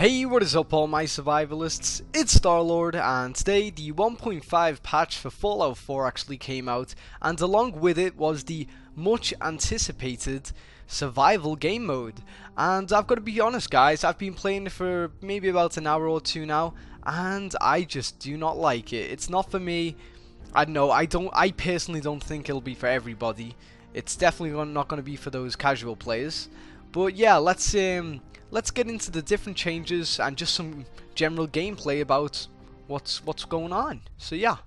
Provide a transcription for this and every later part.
Hey, what is up all my survivalists, it's Starlord, and today the 1.5 patch for Fallout 4 actually came out, and along with it was the much anticipated survival game mode. And I've got to be honest guys, I've been playing it for maybe about an hour or two now, and I just do not like it. It's not for me. I don't know, I personally don't think it'll be for everybody. It's definitely not going to be for those casual players. But yeah, let's get into the different changes and just some general gameplay about what's going on. So yeah.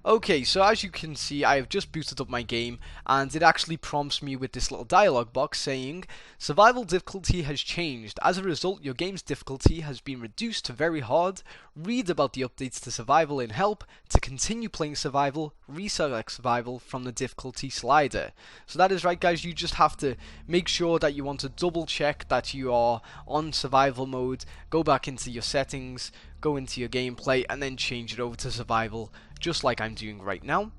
Okay, so as you can see, I have just booted up my game, and it actually prompts me with this little dialog box saying, survival difficulty has changed. As a result, your game's difficulty has been reduced to very hard. Read about the updates to survival in help. To continue playing survival, reselect survival from the difficulty slider. So that is right guys, you just have to make sure that you want to double check that you are on survival mode, go back into your settings, go into your gameplay, and then change it over to survival, just like I'm doing right now.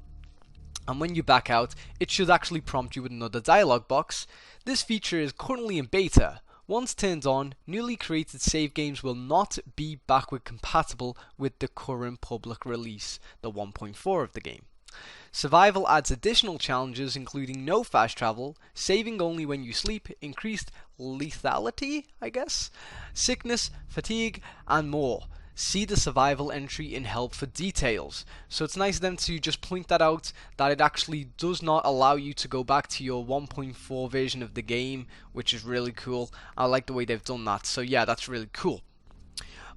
And when you back out, it should actually prompt you with another dialog box. This feature is currently in beta. Once turned on, newly created save games will not be backward compatible with the current public release, the 1.4 of the game. Survival adds additional challenges including no fast travel, saving only when you sleep, increased lethality, I guess, sickness, fatigue, and more. See the survival entry in help for details. So it's nice of them to just point that out, that it actually does not allow you to go back to your 1.4 version of the game, which is really cool. I like the way they've done that, so yeah, that's really cool.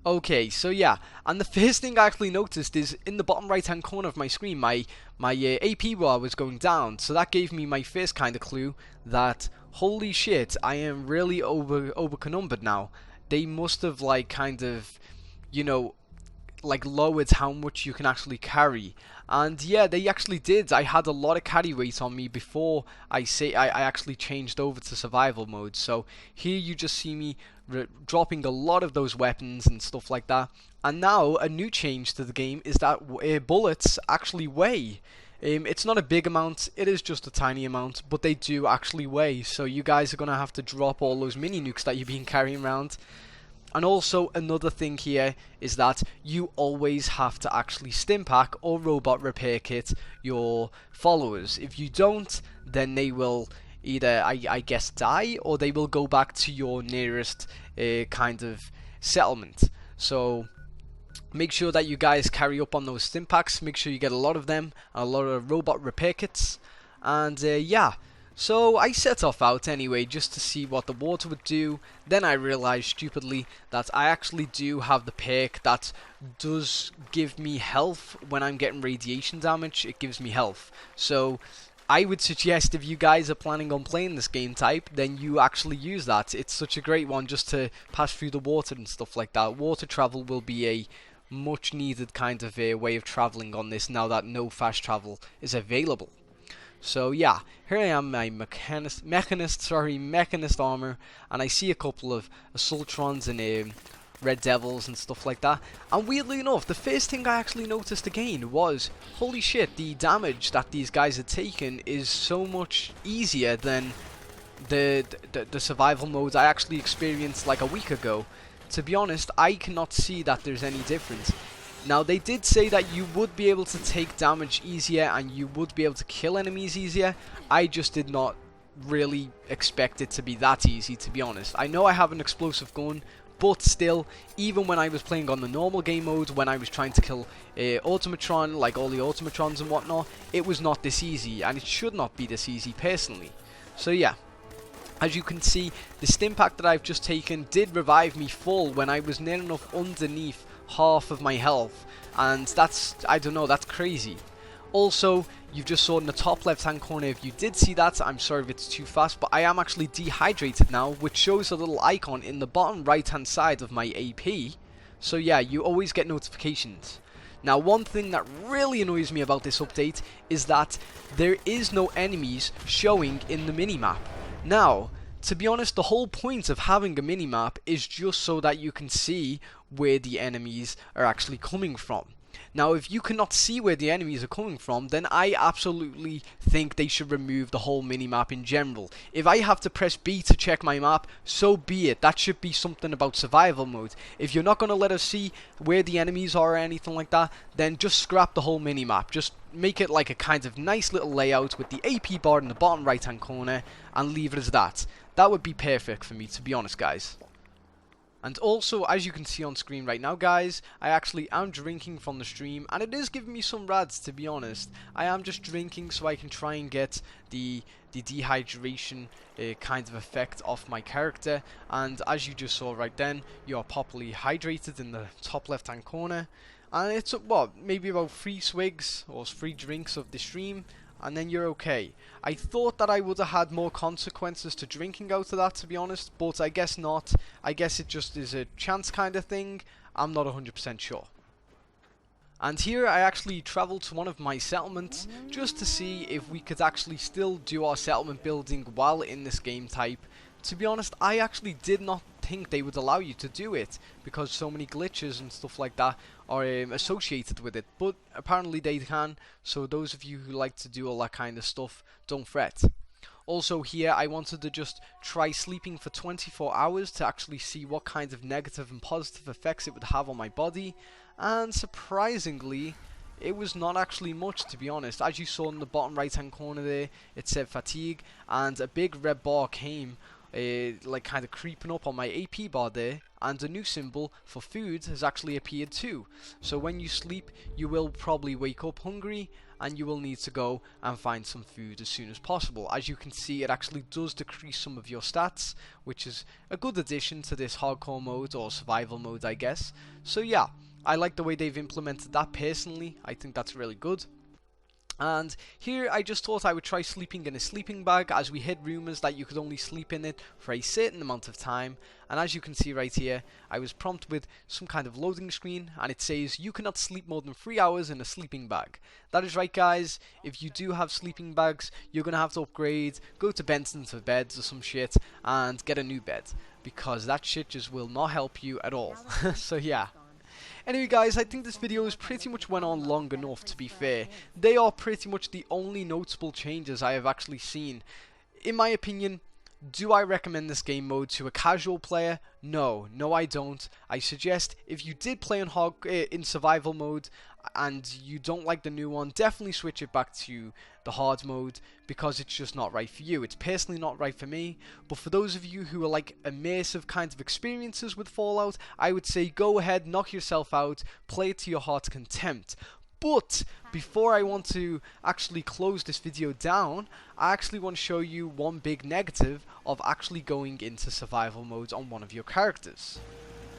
Okay, so yeah, and the first thing I actually noticed is in the bottom right hand corner of my screen, my AP bar was going down, so that gave me my first kind of clue that, holy shit, I am really overconnumbered now. They must have like kind of, you know, like lowered how much you can actually carry. And yeah, they actually did. I had a lot of carry weight on me before I actually changed over to survival mode. So here you just see me dropping a lot of those weapons and stuff like that. And now a new change to the game is that bullets actually weigh. It's not a big amount, it is just a tiny amount, but they do actually weigh. So you guys are going to have to drop all those mini nukes that you've been carrying around. And also another thing here is that you always have to actually stimpack or robot repair kit your followers. If you don't, then they will either I guess die, or they will go back to your nearest kind of settlement. So make sure that you guys carry up on those stimpacks, make sure you get a lot of them, and a lot of robot repair kits. And yeah, so I set off out anyway just to see what the water would do. Then I realized stupidly that I actually do have the perk that does give me health when I'm getting radiation damage. It gives me health. So I would suggest if you guys are planning on playing this game type, then you actually use that. It's such a great one just to pass through the water and stuff like that. Water travel will be a much needed kind of a way of traveling on this now that no fast travel is available. So yeah, here I am, my mechanist armor, and I see a couple of Assaultrons and Red Devils and stuff like that. And weirdly enough, the first thing I actually noticed again was, holy shit, the damage that these guys are taking is so much easier than the survival modes I actually experienced like a week ago. To be honest, I cannot see that there's any difference. Now, they did say that you would be able to take damage easier and you would be able to kill enemies easier. I just did not really expect it to be that easy, to be honest. I know I have an explosive gun, but still, even when I was playing on the normal game mode, when I was trying to kill Automatron, like all the Automatrons and whatnot, it was not this easy, and it should not be this easy personally. So yeah. As you can see, the stimpack that I've just taken did revive me full when I was near enough underneath half of my health, and that's, I don't know, that's crazy. Also, you've just saw in the top left hand corner, if you did see that, I'm sorry if it's too fast, but I am actually dehydrated now, which shows a little icon in the bottom right hand side of my AP. So yeah, you always get notifications. Now, one thing that really annoys me about this update is that there is no enemies showing in the minimap. Now, to be honest, the whole point of having a minimap is just so that you can see where the enemies are actually coming from. Now, if you cannot see where the enemies are coming from, then I absolutely think they should remove the whole minimap in general. If I have to press B to check my map, so be it. That should be something about survival mode. If you're not going to let us see where the enemies are or anything like that, then just scrap the whole minimap. Just make it like a kind of nice little layout with the AP bar in the bottom right hand corner and leave it as that. That would be perfect for me, to be honest, guys. And also, as you can see on screen right now, guys, I actually am drinking from the stream, and it is giving me some rads, to be honest. I am just drinking so I can try and get the dehydration kind of effect off my character. And as you just saw right then, you are properly hydrated in the top left hand corner. And it's what, maybe about 3 swigs or 3 drinks of the stream, and then you're okay. I thought that I would have had more consequences to drinking out of that, to be honest, but I guess not. I guess it just is a chance kind of thing. I'm not 100% sure. And here I actually travelled to one of my settlements just to see if we could actually still do our settlement building while in this game type. To be honest, I actually did not think they would allow you to do it because so many glitches and stuff like that are associated with it, but apparently they can. So those of you who like to do all that kind of stuff, don't fret. Also here I wanted to just try sleeping for 24 hours to actually see what kind of negative and positive effects it would have on my body, and surprisingly it was not actually much, to be honest. As you saw in the bottom right hand corner there, it said fatigue, and a big red bar came like kind of creeping up on my AP bar there, and a new symbol for food has actually appeared too. So when you sleep, you will probably wake up hungry and you will need to go and find some food as soon as possible. As you can see, it actually does decrease some of your stats, which is a good addition to this hardcore mode or survival mode, I guess. So yeah, I like the way they've implemented that personally. I think that's really good. And here I just thought I would try sleeping in a sleeping bag, as we heard rumours that you could only sleep in it for a certain amount of time. And as you can see right here, I was prompted with some kind of loading screen, and it says you cannot sleep more than 3 hours in a sleeping bag. That is right, guys. If you do have sleeping bags, you're going to have to upgrade, go to Benson's for beds or some shit, and get a new bed, because that shit just will not help you at all. So yeah. Anyway guys, I think this video has pretty much went on long enough, to be fair. They are pretty much the only notable changes I have actually seen. In my opinion, do I recommend this game mode to a casual player? No I don't. I suggest if you did play in survival mode and you don't like the new one, definitely switch it back to the hard mode, because it's just not right for you. It's personally not right for me, but for those of you who are like immersive kind of experiences with Fallout, I would say go ahead, knock yourself out, play it to your heart's content. But before I want to actually close this video down, I actually want to show you one big negative of actually going into survival mode on one of your characters.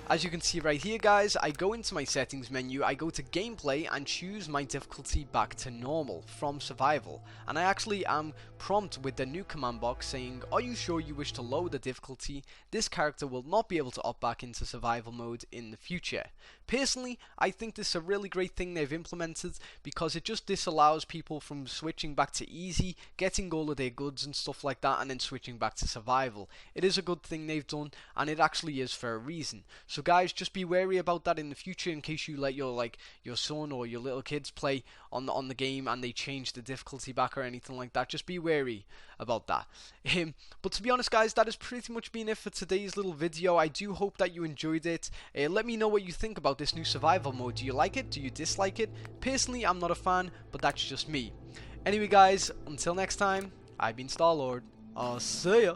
As you can see right here, guys, I go into my settings menu, I go to gameplay and choose my difficulty back to normal from survival, and I actually am prompted with the new command box saying, are you sure you wish to lower the difficulty? This character will not be able to opt back into survival mode in the future. Personally, I think this is a really great thing they've implemented, because it just disallows people from switching back to easy, getting all of their goods and stuff like that, and then switching back to survival. It is a good thing they've done, and it actually is for a reason. So guys, just be wary about that in the future, in case you let your son or your little kids play on the game and they change the difficulty back or anything like that. Just be wary about that. But to be honest, guys, that has pretty much been it for today's little video. I do hope that you enjoyed it. Let me know what you think about this new survival mode. Do you like it? Do you dislike it? Personally, I'm not a fan, but that's just me. Anyway, guys, until next time, I've been Starlord. I'll see ya.